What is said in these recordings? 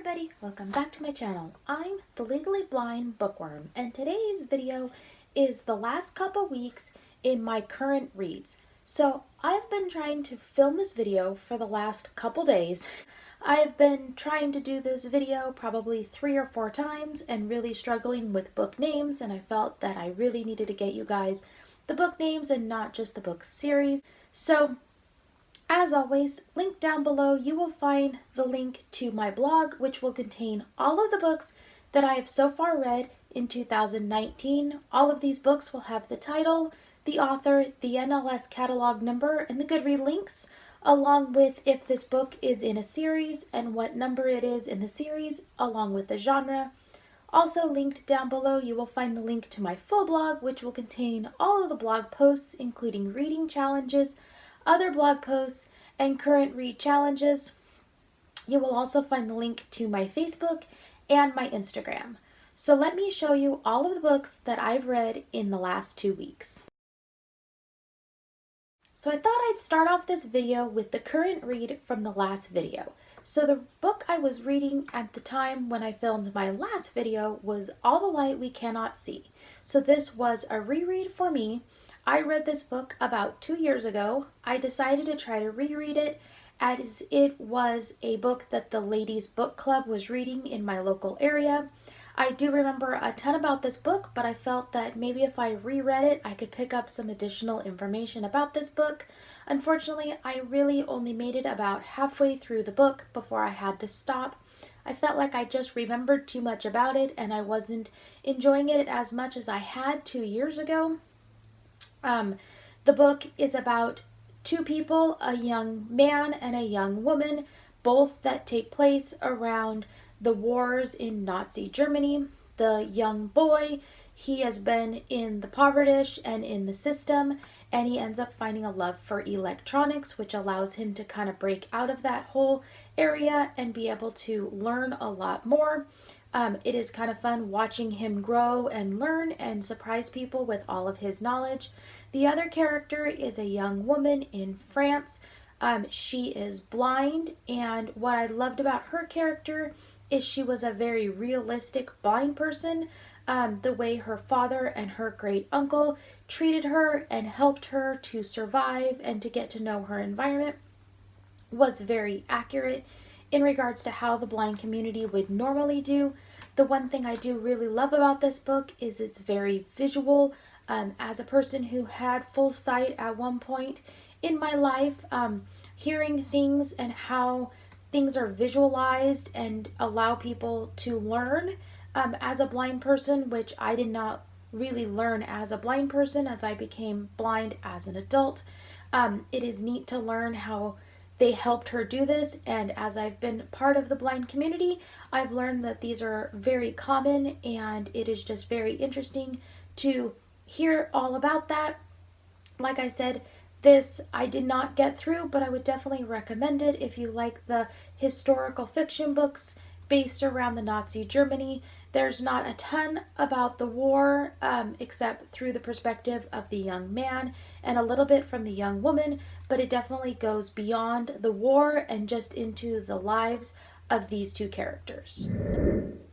everybody, welcome back to my channel. I'm the Legally Blind Bookworm, and today's video is the last couple weeks in my current reads. So I've been trying to film this video for the last couple days. I've been trying to do this video probably 3 or 4 times and really struggling with book names, and I felt that I really needed to get you guys the book names and not just the book series. So as always, linked down below, you will find the link to my blog, which will contain all of the books that I have so far read in 2019. All of these books will have the title, the author, the NLS catalog number, and the Goodread links, along with if this book is in a series and what number it is in the series, along with the genre. Also linked down below, you will find the link to my full blog, which will contain all of the blog posts, including reading challenges, other blog posts, and current read challenges. You will also find the link to my Facebook and my Instagram. So let me show you all of the books that I've read in the last 2 weeks. So I thought I'd start off this video with the current read from the last video. So the book I was reading at the time when I filmed my last video was All the Light We Cannot See. So this was a reread for me. I read this book about 2 years ago. I decided to try to reread it as it was a book that the ladies book club was reading in my local area. I do remember a ton about this book, but I felt that maybe if I reread it, I could pick up some additional information about this book. Unfortunately, I really only made it about halfway through the book before I had to stop. I felt like I just remembered too much about it and I wasn't enjoying it as much as I had 2 years ago. The book is about 2 people, a young man and a young woman, both that take place around the wars in Nazi Germany. The young boy, he has been in the poverty and in the system, and he ends up finding a love for electronics, which allows him to kind of break out of that whole area and be able to learn a lot more. It is kind of fun watching him grow and learn and surprise people with all of his knowledge. The other character is a young woman in France. She is blind, and what I loved about her character is she was a very realistic blind person. The way her father and her great uncle treated her and helped her to survive and to get to know her environment was very accurate in regards to how the blind community would normally do. The one thing I do really love about this book is it's very visual. As a person who had full sight at one point in my life, hearing things and how things are visualized and allow people to learn as a blind person, which I did not really learn as a blind person as I became blind as an adult. It is neat to learn how they helped her do this, and as I've been part of the blind community, I've learned that these are very common, and it is just very interesting to hear all about that. Like I said, this I did not get through, but I would definitely recommend it if you like the historical fiction books based around the Nazi Germany. There's not a ton about the war except through the perspective of the young man and a little bit from the young woman, but it definitely goes beyond the war and just into the lives of these 2 characters.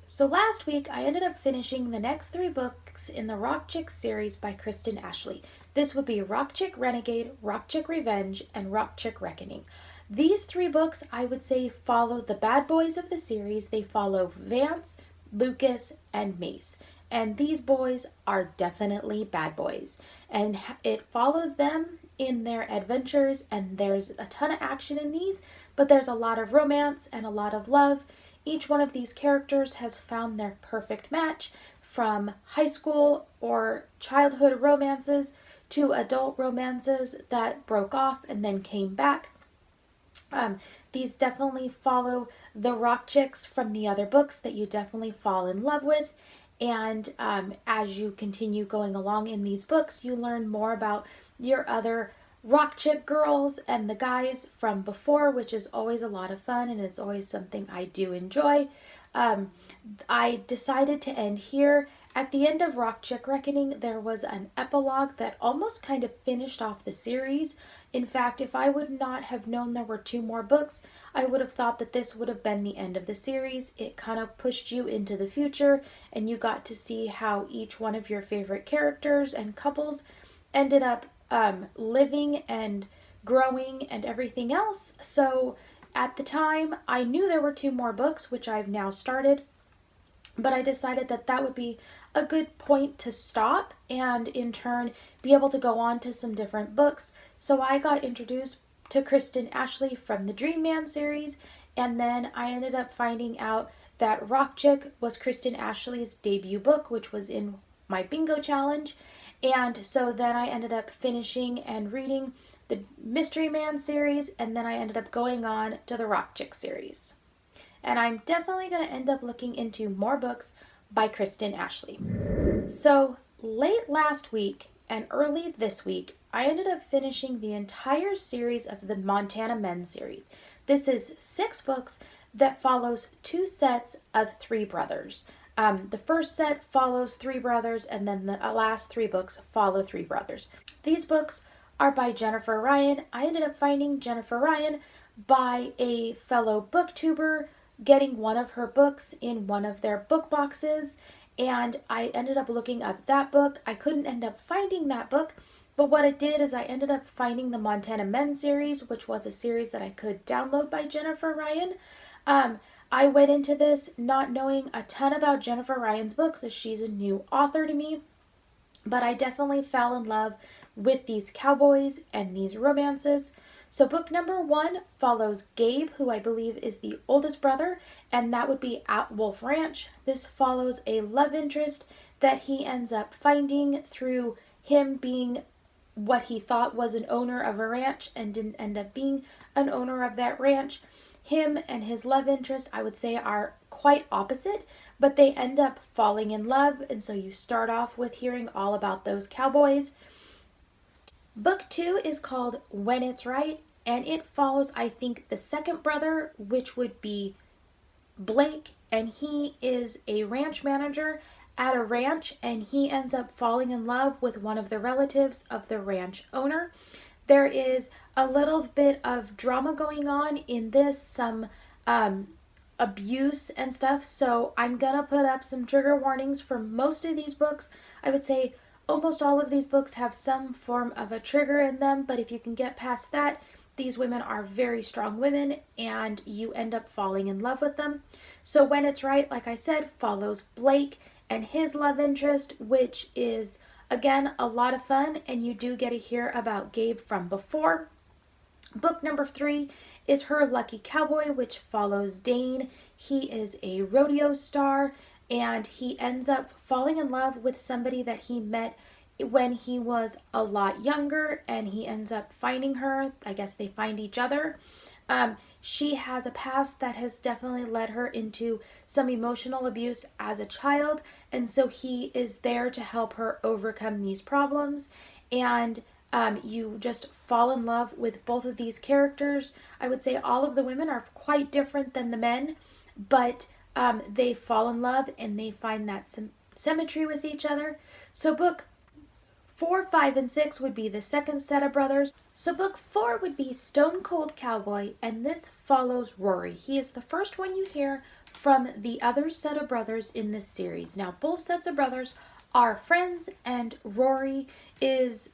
So last week I ended up finishing the next 3 books in the Rock Chick series by Kiristen Ashley. This would be Rock Chick Renegade, Rock Chick Revenge, and Rock Chick Reckoning. These 3 books I would say follow the bad boys of the series. They follow Vance, Lucas, and Mace. And these boys are definitely bad boys. And it follows them in their adventures, and there's a ton of action in these, but there's a lot of romance and a lot of love. Each one of these characters has found their perfect match, from high school or childhood romances to adult romances that broke off and then came back. These definitely follow the rock chicks from the other books that you definitely fall in love with, and as you continue going along in these books, you learn more about your other rock chick girls and the guys from before, which is always a lot of fun, and it's always something I do enjoy. I decided to end here At the end of Rock Chick Reckoning, there was an epilogue that almost kind of finished off the series. In fact, if I would not have known there were 2 more books, I would have thought that this would have been the end of the series. It kind of pushed you into the future, and you got to see how each one of your favorite characters and couples ended up living and growing and everything else. So at the time, I knew there were 2 more books, which I've now started, but I decided that that would be a good point to stop and in turn be able to go on to some different books. So I got introduced to Kiristen Ashley from the Dream Man series, and then I ended up finding out that Rock Chick was Kiristen Ashley's debut book, which was in my bingo challenge. And so then I ended up finishing and reading the Mystery Man series, and then I ended up going on to the Rock Chick series. And I'm definitely going to end up looking into more books by Kiristen Ashley. So late last week and early this week, I ended up finishing the entire series of the Montana Men series. This is 6 books that follows 2 sets of 3 brothers. The first set follows 3 brothers, and then the last 3 books follow 3 brothers. These books are by Jennifer Ryan. I ended up finding Jennifer Ryan by a fellow booktuber, getting one of her books in one of their book boxes, and I ended up looking up that book. I couldn't end up finding that book, but what it did is I ended up finding the Montana Men series, which was a series that I could download by Jennifer Ryan. I went into this not knowing a ton about Jennifer Ryan's books, as she's a new author to me, but I definitely fell in love with these cowboys and these romances. So book number 1 follows Gabe, who I believe is the oldest brother, and that would be at Wolf Ranch. This follows a love interest that he ends up finding through him being what he thought was an owner of a ranch and didn't end up being an owner of that ranch. Him and his love interest, I would say, are quite opposite, but they end up falling in love, and so you start off with hearing all about those cowboys. Book 2 is called When It's Right, and it follows, I think, the second brother, which would be Blake, and he is a ranch manager at a ranch, and he ends up falling in love with one of the relatives of the ranch owner. There is a little bit of drama going on in this, some abuse and stuff, so I'm gonna put up some trigger warnings for most of these books. I would say almost all of these books have some form of a trigger in them, but if you can get past that, these women are very strong women and you end up falling in love with them. So When It's Right, like I said, follows Blake and his love interest, which is, again, a lot of fun, and you do get to hear about Gabe from before. Book number 3 is Her Lucky Cowboy, which follows Dane. He is a rodeo star, and he ends up falling in love with somebody that he met when he was a lot younger, and he ends up finding her. I guess they find each other. She has a past that has definitely led her into some emotional abuse as a child, and so he is there to help her overcome these problems, and you just fall in love with both of these characters. I would say all of the women are quite different than the men, but they fall in love and they find that symmetry with each other. So book 4, 5, and 6 would be the second set of brothers. So book 4 would be Stone Cold Cowboy, and this follows Rory. He is the first one you hear from the other set of brothers in this series. Now, both sets of brothers are friends, and Rory is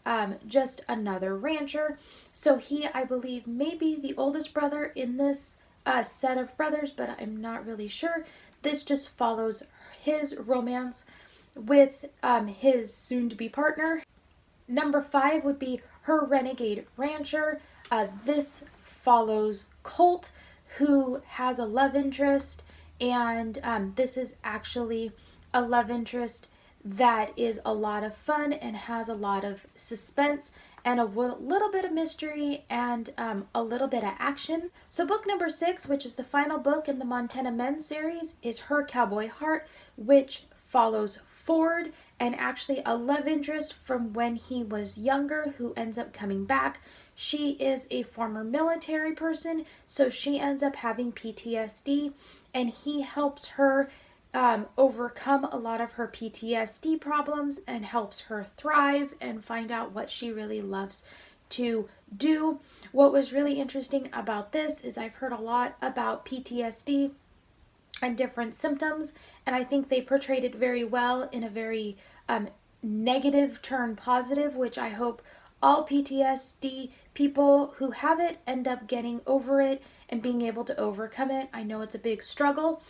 just another rancher. So he, I believe, may be the oldest brother in this set of brothers, but I'm not really sure. This just follows his romance with his soon-to-be partner. Number 5 would be Her Renegade Rancher. This follows Colt, who has a love interest, and this is actually a love interest that is a lot of fun and has a lot of suspense and a little bit of mystery and a little bit of action. So book number 6, which is the final book in the Montana Men series, is Her Cowboy Heart, which follows Ford, and actually a love interest from when he was younger who ends up coming back. She is a former military person, so she ends up having PTSD, and he helps her overcome a lot of her PTSD problems and helps her thrive and find out what she really loves to do. What was really interesting about this is I've heard a lot about PTSD and different symptoms, and I think they portrayed it very well in a very negative turn positive, which I hope all PTSD people who have it end up getting over it and being able to overcome it. I know it's a big struggle.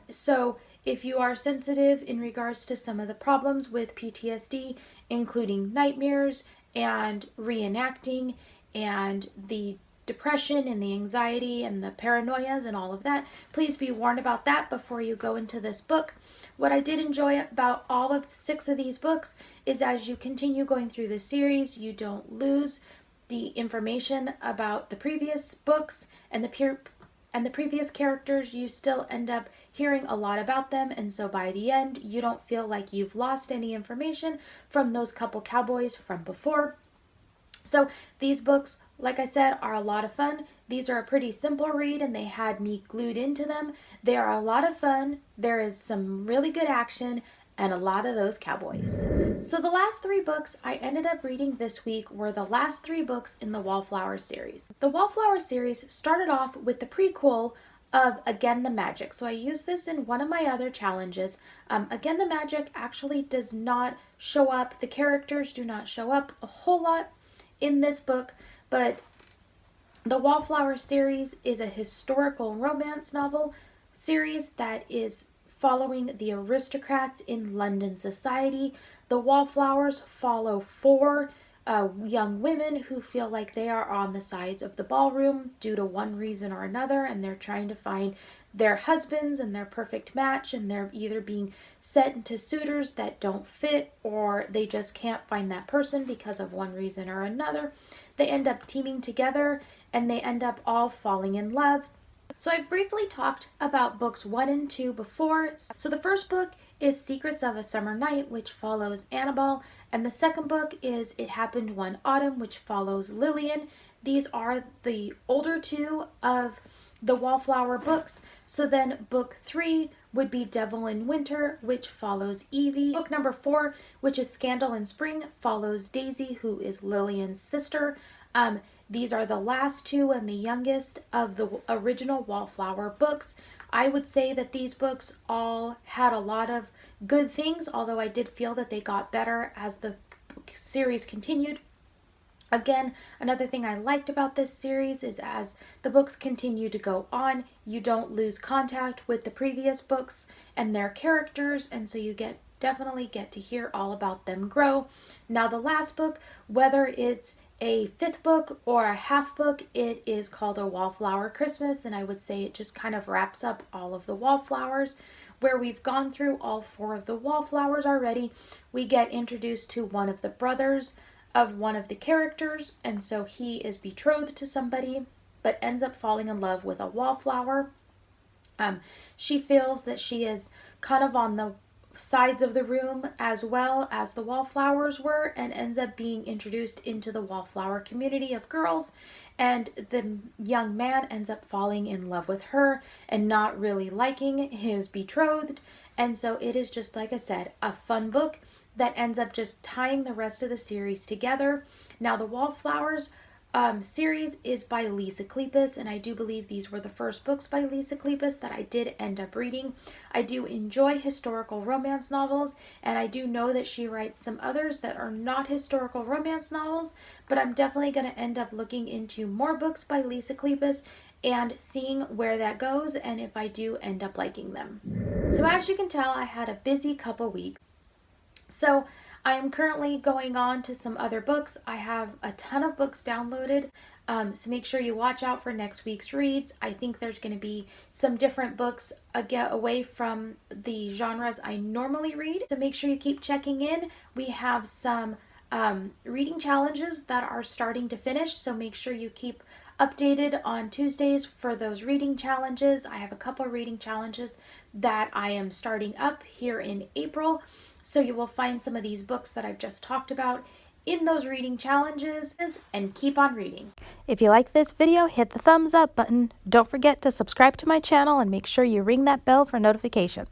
So if you are sensitive in regards to some of the problems with PTSD, including nightmares and reenacting and the depression and the anxiety and the paranoias and all of that, please be warned about that before you go into this book. What I did enjoy about all of 6 of these books is as you continue going through the series, you don't lose the information about the previous books and the previous characters. You still end up hearing a lot about them, and so by the end you don't feel like you've lost any information from those couple cowboys from before. So these books, like I said, are a lot of fun. These are a pretty simple read and they had me glued into them. They are a lot of fun. There is some really good action and a lot of those cowboys. So the last 3 books I ended up reading this week were the last 3 books in the Wallflower series. The Wallflower series started off with the prequel of Again the Magic. So I used this in one of my other challenges. Again the Magic actually does not show up. The characters do not show up a whole lot in this book, but the Wallflower series is a historical romance novel series that is following the aristocrats in London society. The Wallflowers follow 4 young women who feel like they are on the sides of the ballroom due to one reason or another, and they're trying to find their husbands and their perfect match, and they're either being set into suitors that don't fit, or they just can't find that person because of one reason or another. They end up teaming together and they end up all falling in love. So I've briefly talked about books 1 and 2 before. So the first book is Secrets of a Summer Night, which follows Annabelle, and the second book is It Happened One Autumn, which follows Lillian. These are the older 2 of the Wallflower books. So then book 3 would be Devil in Winter, which follows Evie. Book number 4, which is Scandal in Spring, follows Daisy, who is Lillian's sister. These are the last 2 and the youngest of the original Wallflower books. I would say that these books all had a lot of good things, although I did feel that they got better as the series continued. Again, another thing I liked about this series is as the books continue to go on, you don't lose contact with the previous books and their characters, and so you definitely get to hear all about them grow. Now the last book, whether it's a 5th book or a half book, it is called A Wallflower Christmas, and I would say it just kind of wraps up all of the Wallflowers. Where we've gone through all 4 of the Wallflowers already, we get introduced to one of the brothers of one of the characters, and so he is betrothed to somebody but ends up falling in love with a wallflower. She feels that she is kind of on the sides of the room as well as the Wallflowers were, and ends up being introduced into the Wallflower community of girls, and the young man ends up falling in love with her and not really liking his betrothed. And so it is just, like I said, a fun book that ends up just tying the rest of the series together. Now the Wallflowers series is by Lisa Kleypas, and I do believe these were the first books by Lisa Kleypas that I did end up reading. I do enjoy historical romance novels, and I do know that she writes some others that are not historical romance novels, but I'm definitely going to end up looking into more books by Lisa Kleypas and seeing where that goes and if I do end up liking them. So as you can tell, I had a busy couple weeks. So I am currently going on to some other books. I have a ton of books downloaded, so make sure you watch out for next week's reads. I think there's going to be some different books away from the genres I normally read, so make sure you keep checking in. We have some reading challenges that are starting to finish, so make sure you keep updated on Tuesdays for those reading challenges. I have a couple reading challenges that I am starting up here in April. So you will find some of these books that I've just talked about in those reading challenges, and keep on reading. If you like this video, hit the thumbs up button. Don't forget to subscribe to my channel and make sure you ring that bell for notifications.